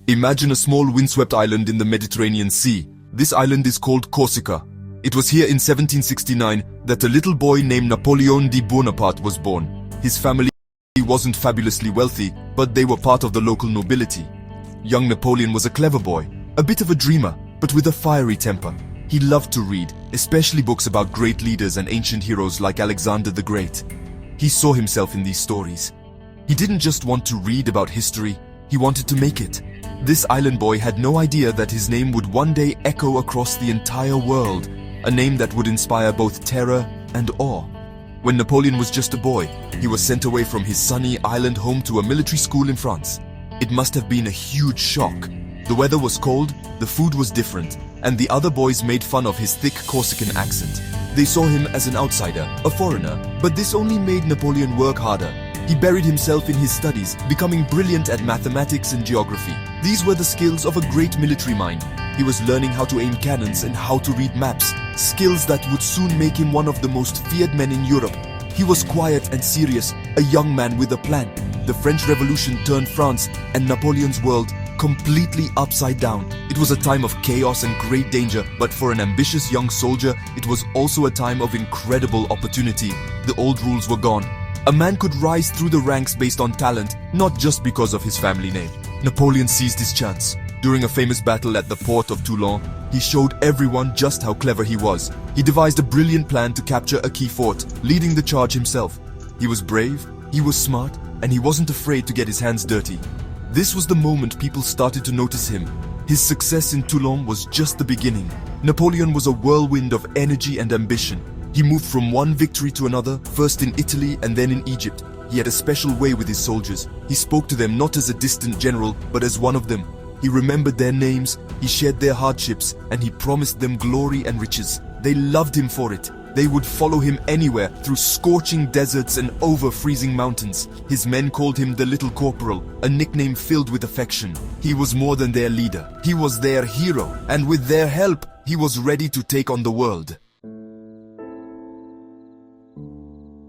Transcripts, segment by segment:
Imagine a small windswept island in the Mediterranean Sea. This island is called Corsica. It was here in 1769 that a little boy named Napoleon Bonaparte was born. His family wasn't fabulously wealthy, but they were part of the local nobility. Young Napoleon was a clever boy, a bit of a dreamer, but with a fiery temper. He loved to read, especially books about great leaders and ancient heroes like Alexander the Great. He saw himself in these stories. He didn't just want to read about history, he wanted to make it. This island boy had no idea that his name would one day echo across the entire world, a name that would inspire both terror and awe. When Napoleon was just a boy, he was sent away from his sunny island home to a military school in France. It must have been a huge shock. The weather was cold, the food was different, and the other boys made fun of his thick Corsican accent. They saw him as an outsider, a foreigner, but this only made Napoleon work harder. He buried himself in his studies, becoming brilliant at mathematics and geography. These were the skills of a great military mind. He was learning how to aim cannons and how to read maps, skills that would soon make him one of the most feared men in Europe. He was quiet and serious, a young man with a plan. The French Revolution turned France and Napoleon's world completely upside down. It was a time of chaos and great danger, but for an ambitious young soldier, it was also a time of incredible opportunity. The old rules were gone. A man could rise through the ranks based on talent, not just because of his family name. Napoleon seized his chance. During a famous battle at the port of Toulon, he showed everyone just how clever he was. He devised a brilliant plan to capture a key fort, leading the charge himself. He was brave, he was smart, and he wasn't afraid to get his hands dirty. This was the moment people started to notice him. His success in Toulon was just the beginning. Napoleon was a whirlwind of energy and ambition. He moved from one victory to another, first in Italy and then in Egypt. He had a special way with his soldiers. He spoke to them not as a distant general, but as one of them. He remembered their names, he shared their hardships, and he promised them glory and riches. They loved him for it. They would follow him anywhere, through scorching deserts and over freezing mountains. His men called him the Little Corporal, a nickname filled with affection. He was more than their leader. He was their hero, and with their help, he was ready to take on the world.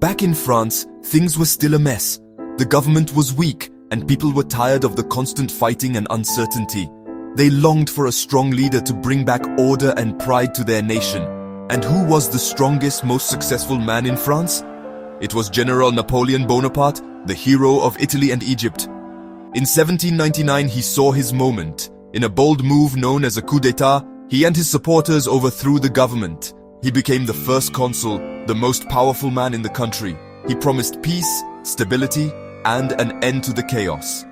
Back in France, things were still a mess. The government was weak, and people were tired of the constant fighting and uncertainty. They longed for a strong leader to bring back order and pride to their nation. And who was the strongest, most successful man in France? It was General Napoleon Bonaparte, the hero of Italy and Egypt. In 1799, he saw his moment. In a bold move known as a coup d'etat, he and his supporters overthrew the government. He became the first consul, the most powerful man in the country. He promised peace, stability, and an end to the chaos.